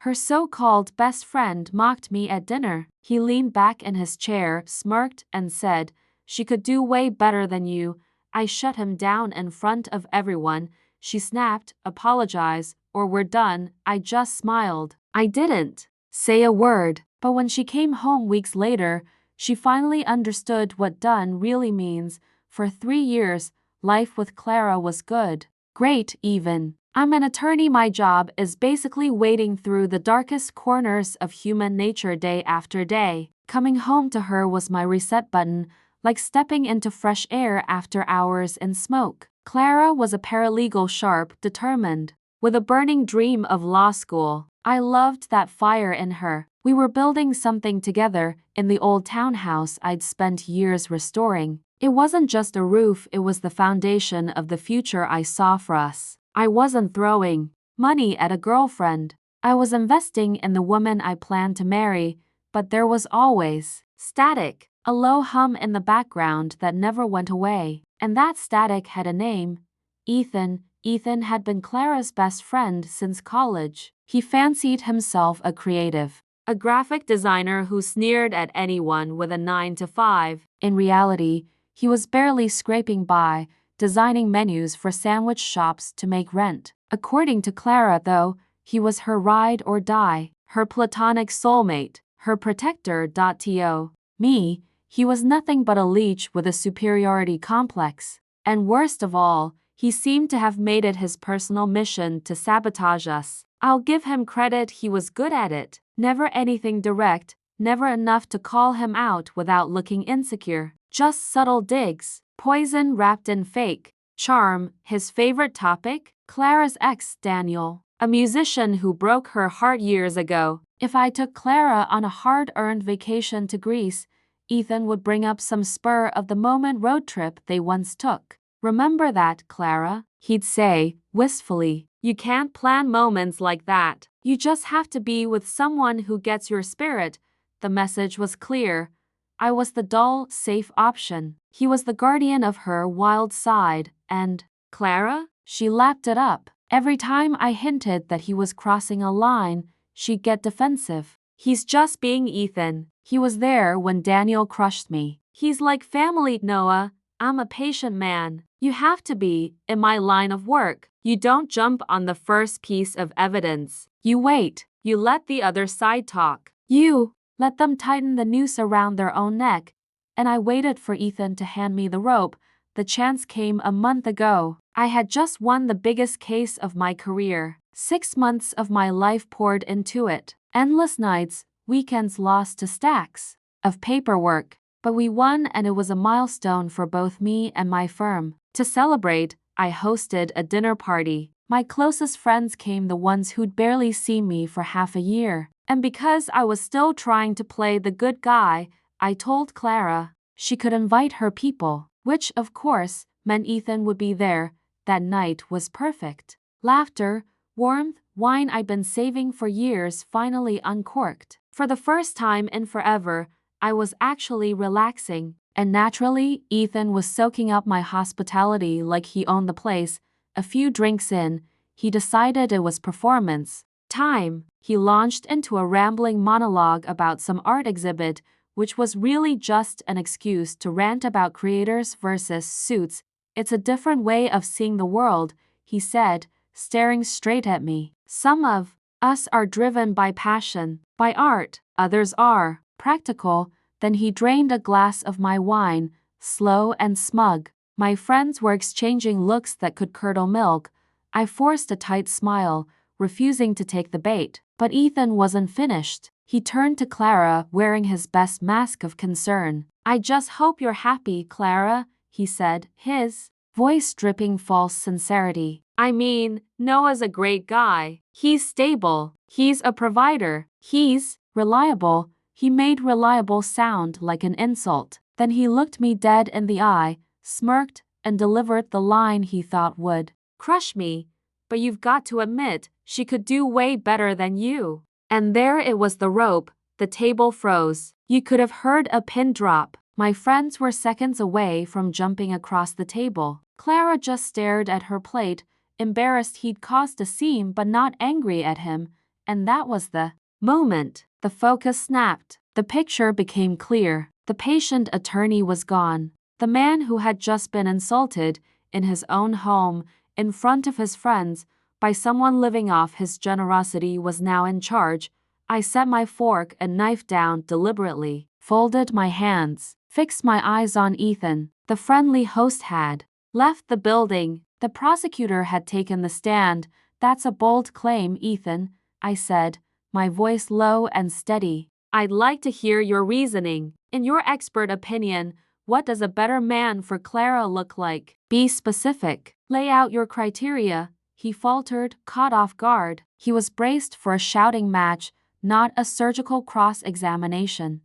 Her so-called best friend mocked me at dinner. He leaned back in his chair, smirked, and said, "She could do way better than you." I shut him down in front of everyone. She snapped, "Apologize, or we're done." I just smiled. I didn't say a word. But when she came home weeks later, she finally understood what done really means. For 3 years, life with Clara was good. Great, even. I'm an attorney. My job is basically wading through the darkest corners of human nature day after day. Coming home to her was my reset button, like stepping into fresh air after hours in smoke. Clara was a paralegal, sharp, determined, with a burning dream of law school. I loved that fire in her. We were building something together in the old townhouse I'd spent years restoring. It wasn't just a roof, it was the foundation of the future I saw for us. I wasn't throwing money at a girlfriend. I was investing in the woman I planned to marry, but there was always static, a low hum in the background that never went away. And that static had a name: Ethan. Ethan had been Clara's best friend since college. He fancied himself a creative, a graphic designer who sneered at anyone with a 9-to-5. In reality, he was barely scraping by, designing menus for sandwich shops to make rent. According to Clara, though, he was her ride or die, her platonic soulmate, her protector. To me, he was nothing but a leech with a superiority complex. And worst of all, he seemed to have made it his personal mission to sabotage us. I'll give him credit, he was good at it. Never anything direct, never enough to call him out without looking insecure. Just subtle digs, poison wrapped in fake charm. His favorite topic? Clara's ex, Daniel, a musician who broke her heart years ago. If I took Clara on a hard-earned vacation to Greece, Ethan would bring up some spur-of-the-moment road trip they once took. "Remember that, Clara?" he'd say, wistfully. "You can't plan moments like that. You just have to be with someone who gets your spirit." The message was clear. I was the dull, safe option. He was the guardian of her wild side, and Clara? She lapped it up. Every time I hinted that he was crossing a line, she'd get defensive. "He's just being Ethan. He was there when Daniel crushed me. He's like family, Noah. I'm a patient man. You have to be, in my line of work. You don't jump on the first piece of evidence. You wait. You let the other side talk. You let them tighten the noose around their own neck." And I waited for Ethan to hand me the rope. The chance came a month ago. I had just won the biggest case of my career. 6 months of my life poured into it. Endless nights, weekends lost to stacks of paperwork. But we won, and it was a milestone for both me and my firm. To celebrate, I hosted a dinner party. My closest friends came, the ones who'd barely seen me for half a year. And because I was still trying to play the good guy, I told Clara she could invite her people, which, of course, meant Ethan would be there. That night was perfect. Laughter, warmth, wine I'd been saving for years finally uncorked. For the first time in forever, I was actually relaxing. And naturally, Ethan was soaking up my hospitality like he owned the place. A few drinks in, he decided it was performance time. He launched into a rambling monologue about some art exhibit, which was really just an excuse to rant about creators versus suits. "It's a different way of seeing the world," he said, staring straight at me. "Some of us are driven by passion, by art. Others are practical." Then he drained a glass of my wine, slow and smug. My friends were exchanging looks that could curdle milk. I forced a tight smile, refusing to take the bait. But Ethan wasn't finished. He turned to Clara, wearing his best mask of concern. "I just hope you're happy, Clara," he said, his voice dripping false sincerity. "I mean, Noah's a great guy. He's stable. He's a provider. He's reliable." He made reliable sound like an insult. Then he looked me dead in the eye, smirked, and delivered the line he thought would crush me. "But you've got to admit, she could do way better than you." And there it was, the rope. The table froze. You could have heard a pin drop. My friends were seconds away from jumping across the table. Clara just stared at her plate, embarrassed he'd caused a scene but not angry at him. And that was the moment. The focus snapped. The picture became clear. The patient attorney was gone. The man who had just been insulted in his own home, in front of his friends, by someone living off his generosity was now in charge. I set my fork and knife down deliberately, folded my hands, fixed my eyes on Ethan. The friendly host had left the building. The prosecutor had taken the stand. That's a bold claim, Ethan, I said, my voice low and steady. I'd like to hear your reasoning. In your expert opinion, what does a better man for Clara look like? Be specific. Lay out your criteria. He faltered, caught off guard. He was braced for a shouting match, not a surgical cross-examination.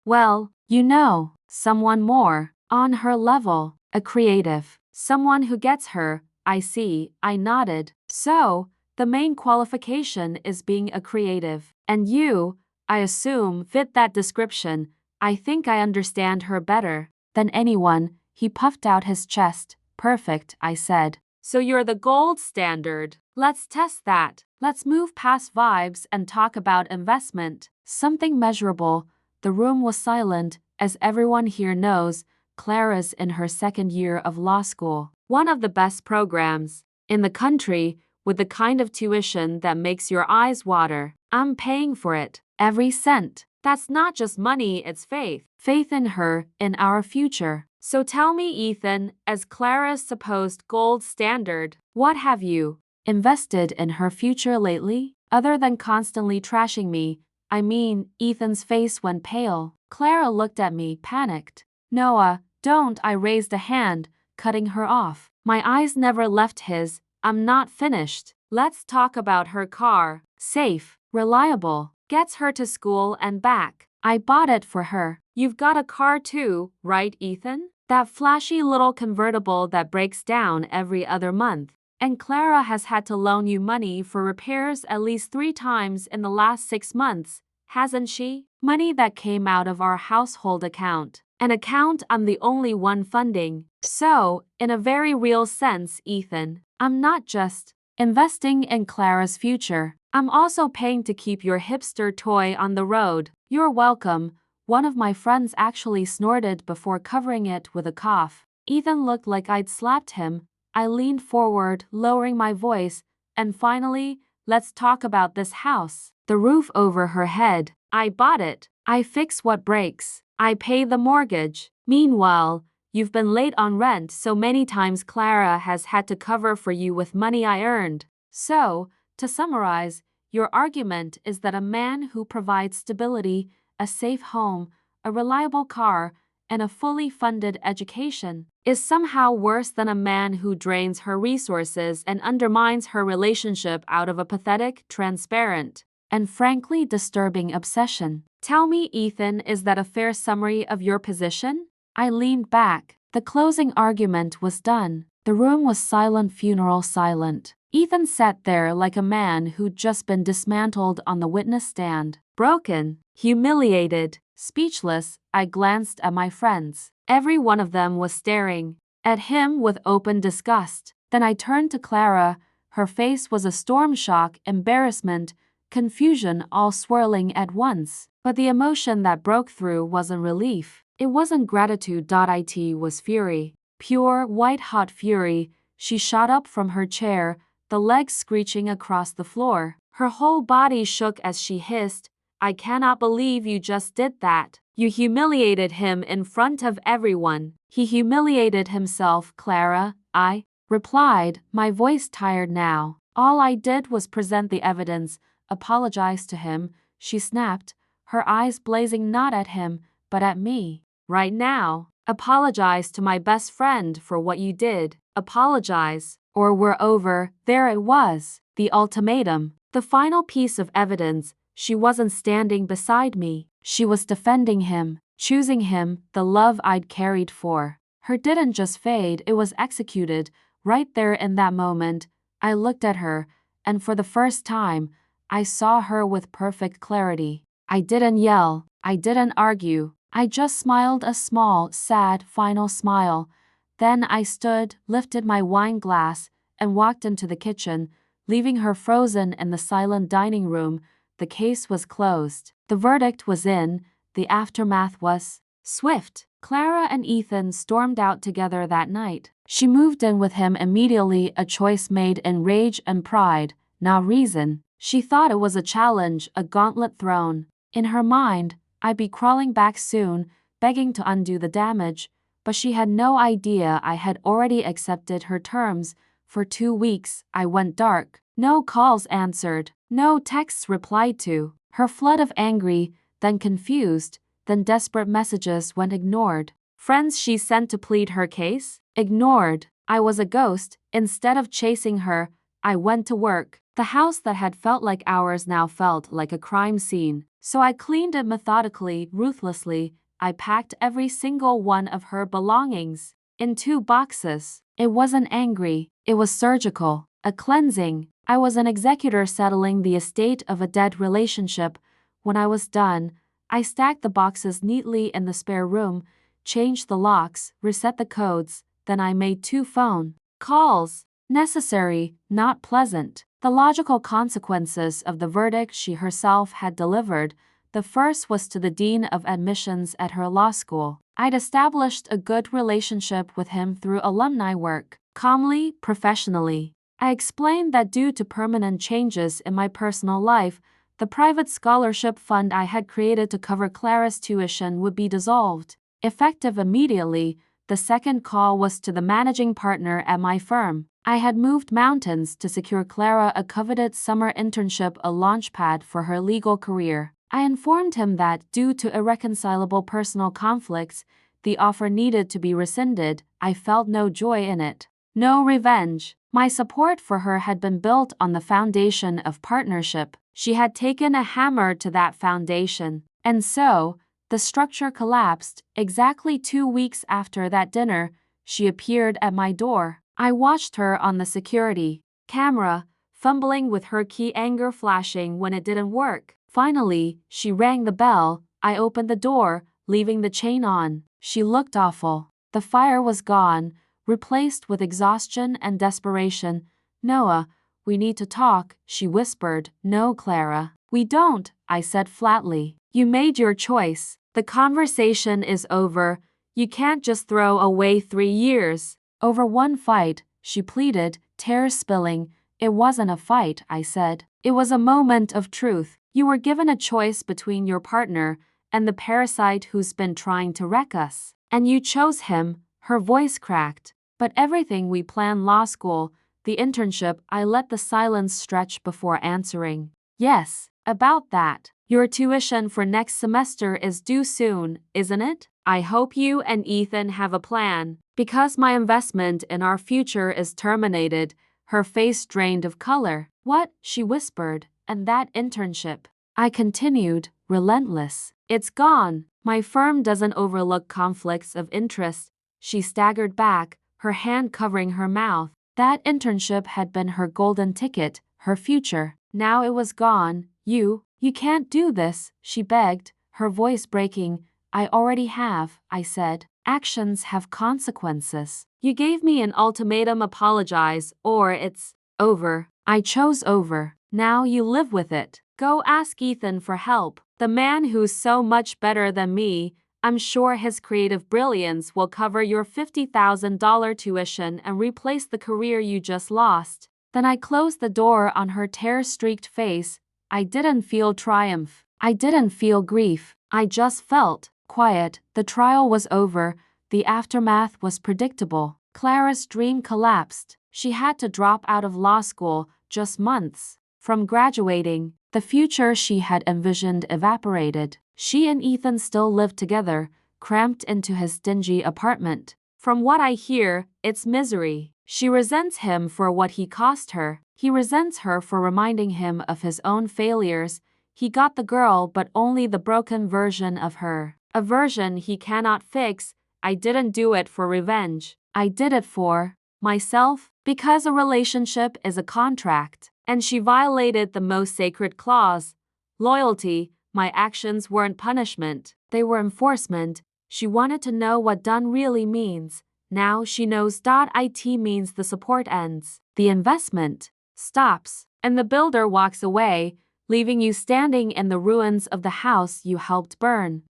Well, you know, someone more on her level, a creative, someone who gets her. I see, I nodded. So, the main qualification is being a creative. And you, I assume, fit that description. I think I understand her better than anyone. He puffed out his chest. Perfect, I said. So you're the gold standard. Let's test that. Let's move past vibes and talk about investment. Something measurable. The room was silent. As everyone here knows, Clara's in her second year of law school. One of the best programs in the country, with the kind of tuition that makes your eyes water. I'm paying for it. Every cent. That's not just money, it's faith. Faith in her, in our future. So tell me, Ethan, as Clara's supposed gold standard, what have you invested in her future lately? Other than constantly trashing me, I mean, Ethan's face went pale. Clara looked at me, panicked. Noah, don't, I raised a hand, cutting her off. My eyes never left his. I'm not finished. Let's talk about her car. Safe, reliable, gets her to school and back. I bought it for her. You've got a car too, right, Ethan? That flashy little convertible that breaks down every other month. And Clara has had to loan you money for repairs at least 3 times in the last 6 months, hasn't she? Money that came out of our household account. An account I'm the only one funding. So, in a very real sense, Ethan, I'm not just investing in Clara's future. I'm also paying to keep your hipster toy on the road. You're welcome. One of my friends actually snorted before covering it with a cough. Ethan looked like I'd slapped him. I leaned forward, lowering my voice, and finally, let's talk about this house. The roof over her head. I bought it. I fix what breaks. I pay the mortgage. Meanwhile, you've been late on rent so many times Clara has had to cover for you with money I earned. So, to summarize, your argument is that a man who provides stability, a safe home, a reliable car, and a fully funded education is somehow worse than a man who drains her resources and undermines her relationship out of a pathetic, transparent, and frankly disturbing obsession. Tell me, Ethan, is that a fair summary of your position? I leaned back. The closing argument was done. The room was silent, funeral silent. Ethan sat there like a man who'd just been dismantled on the witness stand. Broken, humiliated, speechless. I glanced at my friends. Every one of them was staring at him with open disgust. Then I turned to Clara. Her face was a storm shock, embarrassment, confusion all swirling at once. But the emotion that broke through wasn't relief. It wasn't gratitude. It was fury. Pure, white-hot fury. She shot up from her chair, the legs screeching across the floor. Her whole body shook as she hissed, I cannot believe you just did that. You humiliated him in front of everyone. He humiliated himself, Clara, I replied, my voice tired now. All I did was present the evidence, apologize to him, she snapped, her eyes blazing not at him, but at me. Right now, apologize to my best friend for what you did. Apologize, or we're over. There it was, the ultimatum, the final piece of evidence. She wasn't standing beside me. She was defending him, choosing him, the love I'd carried for her didn't just fade, it was executed. Right there in that moment, I looked at her, and for the first time, I saw her with perfect clarity. I didn't yell, I didn't argue, I just smiled a small, sad, final smile. Then I stood, lifted my wine glass, and walked into the kitchen, leaving her frozen in the silent dining room. The case was closed. The verdict was in. The aftermath was swift. Clara and Ethan stormed out together that night. She moved in with him immediately, a choice made in rage and pride, not reason. She thought it was a challenge, a gauntlet thrown. In her mind, I'd be crawling back soon, begging to undo the damage, but she had no idea I had already accepted her terms. For 2 weeks, I went dark. No calls answered, no texts replied to. Her flood of angry, then confused, then desperate messages went ignored. Friends she sent to plead her case? Ignored. I was a ghost. Instead of chasing her, I went to work. The house that had felt like ours now felt like a crime scene. So I cleaned it methodically, ruthlessly. I packed every single one of her belongings in 2 boxes. It wasn't angry, it was surgical, a cleansing. I was an executor settling the estate of a dead relationship. When I was done, I stacked the boxes neatly in the spare room, changed the locks, reset the codes, then I made 2 phone calls. Necessary, not pleasant. The logical consequences of the verdict she herself had delivered. The first was to the dean of admissions at her law school. I'd established a good relationship with him through alumni work. Calmly, professionally, I explained that due to permanent changes in my personal life, the private scholarship fund I had created to cover Clara's tuition would be dissolved. Effective immediately, the second call was to the managing partner at my firm. I had moved mountains to secure Clara a coveted summer internship, a launchpad for her legal career. I informed him that, due to irreconcilable personal conflicts, the offer needed to be rescinded. I felt no joy in it. No revenge. My support for her had been built on the foundation of partnership. She had taken a hammer to that foundation. And so, the structure collapsed. Exactly 2 weeks after that dinner, she appeared at my door. I watched her on the security camera, fumbling with her key, anger flashing when it didn't work. Finally, she rang the bell. I opened the door, leaving the chain on. She looked awful. The fire was gone, replaced with exhaustion and desperation. "Noah, we need to talk," she whispered. "No, Clara, we don't," I said flatly. "You made your choice. The conversation is over. You can't just throw away 3 years. Over one fight," she pleaded, tears spilling. "It wasn't a fight," I said. "It was a moment of truth. You were given a choice between your partner and the parasite who's been trying to wreck us. And you chose him." Her voice cracked. "But everything we planned, law school, the internship," I let the silence stretch before answering. "Yes, about that. Your tuition for next semester is due soon, isn't it? I hope you and Ethan have a plan. Because my investment in our future is terminated." Her face drained of color. "What?" she whispered. "And that internship?" I continued, relentless. "It's gone. My firm doesn't overlook conflicts of interest." She staggered back, her hand covering her mouth. That internship had been her golden ticket, her future. Now it was gone. You can't do this," she begged, her voice breaking. "I already have," I said. "Actions have consequences. You gave me an ultimatum, apologize, or it's over." I chose over. Now you live with it. Go ask Ethan for help. The man who's so much better than me. I'm sure his creative brilliance will cover your $50,000 tuition and replace the career you just lost. Then I closed the door on her tear-streaked face. I didn't feel triumph. I didn't feel grief. I just felt quiet. The trial was over. The aftermath was predictable. Clara's dream collapsed. She had to drop out of law school, just months from graduating. The future she had envisioned evaporated. She and Ethan still lived together, cramped into his dingy apartment. From what I hear, it's misery. She resents him for what he cost her. He resents her for reminding him of his own failures. He got the girl, but only the broken version of her. A version he cannot fix. I didn't do it for revenge. I did it for myself, because a relationship is a contract, and she violated the most sacred clause, loyalty. My actions weren't punishment, they were enforcement. She wanted to know what done really means. Now she knows. It means the support ends. The investment stops, and the builder walks away, leaving you standing in the ruins of the house you helped burn.